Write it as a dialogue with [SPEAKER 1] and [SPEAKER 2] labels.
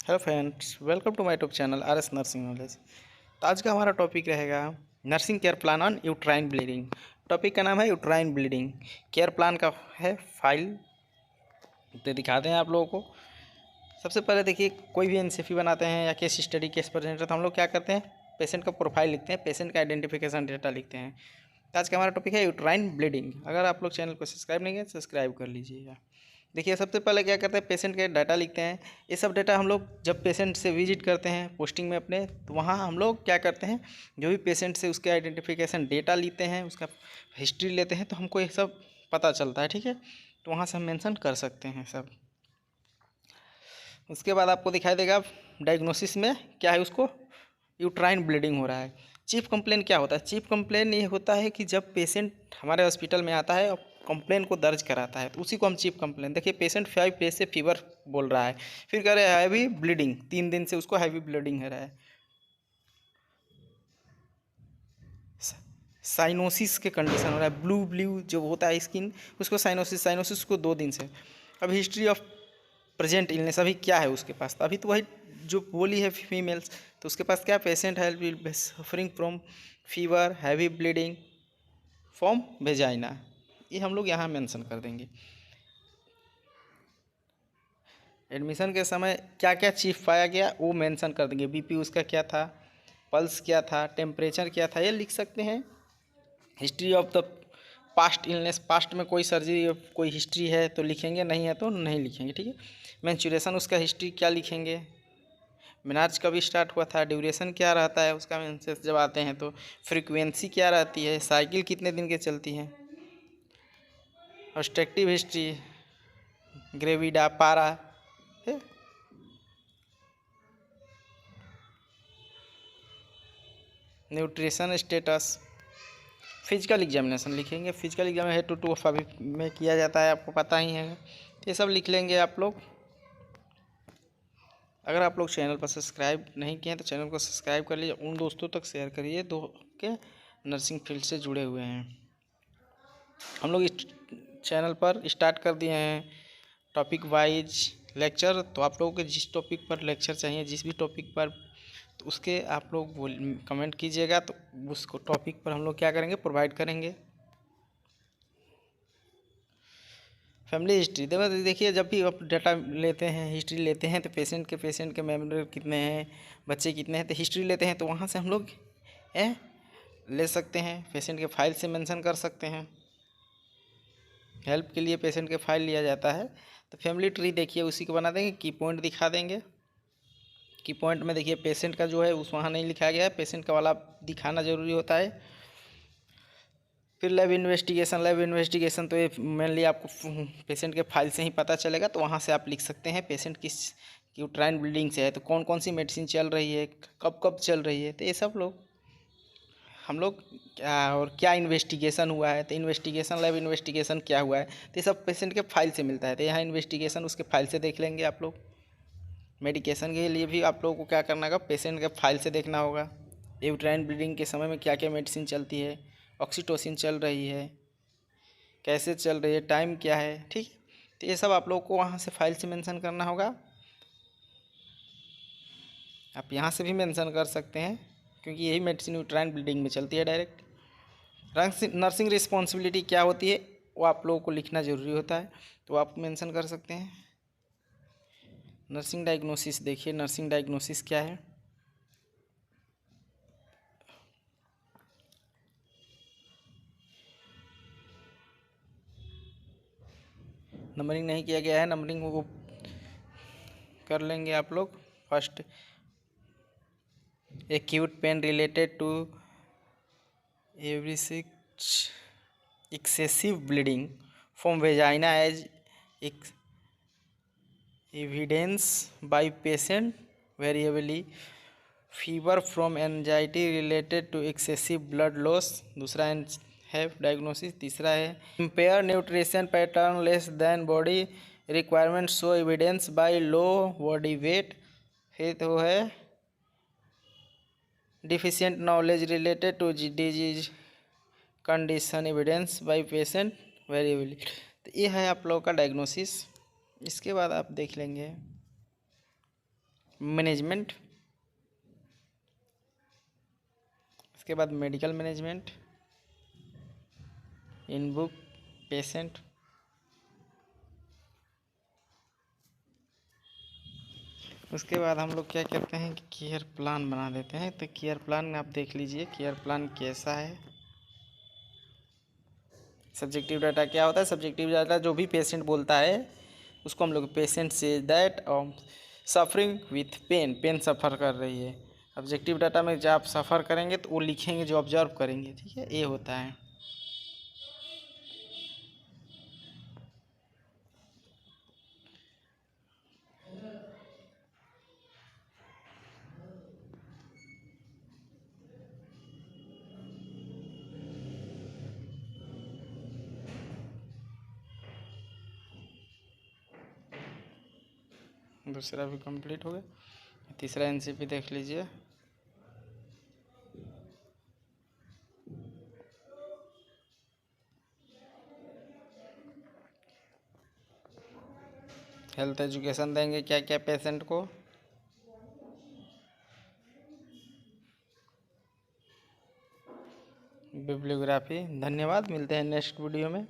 [SPEAKER 1] Hello friends, welcome to my YouTube channel RS nursing knowledge. तो आज का हमारा टॉपिक रहेगा nursing care plan on uterine bleeding. Topic का नाम है यूट्राइन ब्लीडिंग। केयर प्लान का है फाइल, तो दिखाते हैं आप लोगों को। सबसे पहले देखिए, कोई भी एनसीएफई बनाते हैं या केस स्टडी केस प्रेजेंटर, तो हम लोग क्या करते हैं, पेशेंट का प्रोफाइल लिखते हैं, पेशेंट का आइडेंटिफिकेशन डेटा लिखते हैं। तो आज का हमारा टॉपिक है यूट्राइन ब्लीडिंग। अगर आप लोग चैनल को सब्सक्राइब नहीं किए, सब्सक्राइब कर लीजिएगा। देखिए, सबसे पहले क्या करते हैं, पेशेंट के डाटा लिखते हैं। ये सब डाटा हम लोग जब पेशेंट से विजिट करते हैं पोस्टिंग में अपने, तो वहाँ हम लोग क्या करते हैं, जो भी पेशेंट से उसके आइडेंटिफिकेशन डेटा लेते हैं, उसका हिस्ट्री लेते हैं, तो हमको ये सब पता चलता है। ठीक है, तो वहाँ से हम मेंशन कर सकते हैं सब। उसके बाद आपको दिखाई देगा डायग्नोसिस में क्या है, उसको यूट्राइन ब्लीडिंग हो रहा है। चीफ कंप्लेन क्या होता है? चीफ कंप्लेन ये होता है कि जब पेशेंट हमारे हॉस्पिटल में आता है और कंप्लेन को दर्ज कराता है, तो उसी को हम चीफ कंप्लेन। देखिए, पेशेंट 5 डेज से फीवर बोल रहा है, फिर कह रहे हैं हैवी ब्लीडिंग, 3 दिन से उसको हैवी ब्लीडिंग हो रहा है। साइनोसिस के कंडीशन हो रहा है, ब्लू जो होता है स्किन, उसको साइनोसिस, साइनोसिस को 2 दिन से। अब हिस्ट्री ऑफ प्रेजेंट इलनेस अभी क्या है उसके पास, तो अभी तो वही जो बोली है फीमेल्स, तो उसके पास क्या, पेशेंट है suffering from fever, heavy bleeding from vagina, ये हम लोग यहाँ मेंशन कर देंगे। एडमिशन के समय क्या क्या चीफ पाया गया वो मेंशन कर देंगे। बीपी उसका क्या था, पल्स क्या था, टेम्परेचर क्या था, ये लिख सकते हैं। History of the past illness, past में कोई सर्जरी कोई हिस्ट्री है तो लिखेंगे, नहीं है तो नहीं लिखेंगे। ठीक है, मेंस्ट्रुएशन उसका हिस्ट्री क्या लिखेंगे, मेनार्ज कभी स्टार्ट हुआ था, ड्यूरेशन क्या रहता है उसका मेंसेस जब आते हैं, तो फ्रीक्वेंसी क्या रहती है, साइकिल कितने दिन के चलती है, ऑब्स्ट्रक्टिव हिस्ट्री, ग्रेविडा, पारा है, न्यूट्रिशन स्टेटस। फिजिकल एग्जामिनेशन लिखेंगे, physical exam head to toe अभी में किया जाता है, आपको पता ही है, ये सब लिख लेंगे आप लोग। अगर आप लोग चैनल पर सब्सक्राइब नहीं किए हैं तो चैनल को सब्सक्राइब कर लीजिए, उन दोस्तों तक शेयर करिए दो के नर्सिंग फील्ड से जुड़े हुए हैं। हम लोग इस चैनल पर स्टार्ट कर दिए हैं टॉपिक वाइज लेक्चर, तो आप लोगों को जिस टॉपिक पर लेक्चर चाहिए, जिस भी टॉपिक पर, तो उसके आप लोग कमेंट कीजिएगा, तो उसको टॉपिक पर हम लोग क्या करेंगे, प्रोवाइड करेंगे। फैमिली हिस्ट्री देखिए, जब भी आप डाटा लेते हैं, हिस्ट्री लेते हैं, तो पेशेंट के मेंबर कितने हैं, बच्चे कितने हैं, तो हिस्ट्री लेते हैं, तो वहाँ से हम लोग ले सकते हैं, पेशेंट के फाइल से मेंशन कर सकते हैं। हेल्प के लिए पेशेंट के फाइल लिया जाता है। तो फैमिली ट्री देखिए, उसी को बना देंगे, की पॉइंट दिखा देंगे। की पॉइंट में देखिए पेशेंट का जो है उस वहाँ नहीं लिखा गया है, पेशेंट का वाला दिखाना ज़रूरी होता है। फिर लैब इन्वेस्टिगेशन तो ये मेनली आपको पेशेंट के फाइल से ही पता चलेगा, तो वहाँ से आप लिख सकते हैं पेशेंट किस यूट्राइन ब्लीडिंग से है, तो कौन कौन सी मेडिसिन चल रही है, कब कब चल रही है, तो ये सब लोग हम लोग क्या, और क्या इन्वेस्टिगेशन हुआ है, तो इन्वेस्टिगेशन लैब इन्वेस्टिगेशन क्या हुआ है, तो ये सब पेशेंट के फाइल से मिलता है, तो यहाँ इन्वेस्टिगेशन उसके फाइल से देख लेंगे आप लोग। मेडिकेशन के लिए भी आप लोगों को क्या करना होगा, पेशेंट के फाइल से देखना होगा, यूट्राइन ब्लीडिंग के समय में क्या क्या मेडिसिन चलती है, ऑक्सीटोसिन चल रही है, कैसे चल रही है, टाइम क्या है। ठीक, तो ये सब आप लोगों को वहाँ से फाइल से मेंशन करना होगा। आप यहाँ से भी मेंशन कर सकते हैं, क्योंकि यही मेडिसिन यूट्राइन ब्लीडिंग में चलती है डायरेक्ट। नर्सिंग रिस्पॉन्सिबिलिटी क्या होती है वो आप लोगों को लिखना ज़रूरी होता है, तो आप मेंशन कर सकते हैं। नर्सिंग डायग्नोसिस देखिए, नर्सिंग डायग्नोसिस क्या है, नंबरिंग नहीं किया गया है, नंबरिंग वो कर लेंगे आप लोग। First, acute pain related to every six excessive bleeding from vagina as evidence by patient variably, fever from anxiety related to excessive blood loss, दूसरा है डायग्नोसिस। तीसरा है impaired nutrition pattern less than body requirement show evidence by low body weight। फिर तो है deficient knowledge related to disease condition evidence bye patient वेरिएबली। तो ये है आप लोगों का डायग्नोसिस। इसके बाद आप देख लेंगे मैनेजमेंट, उसके बाद medical management, in book patient, उसके बाद हम लोग क्या करते हैं कि केयर प्लान बना देते हैं। तो केयर प्लान आप देख लीजिए केयर प्लान कैसा है। सब्जेक्टिव डाटा क्या होता है? सब्जेक्टिव डाटा जो भी पेशेंट बोलता है उसको हम लोग पेशेंट से that suffering with pain, pain suffer कर रही है। ऑब्जेक्टिव डाटा में जब आप सफ़र करेंगे तो वो लिखेंगे जो ऑब्जर्व करेंगे, ठीक है, ये होता है। दूसरा भी कंप्लीट हो गया। तीसरा एनसीपी देख लीजिए। हेल्थ एजुकेशन देंगे क्या क्या पेशेंट को। बिब्लियोग्राफी। धन्यवाद, मिलते हैं नेक्स्ट वीडियो में।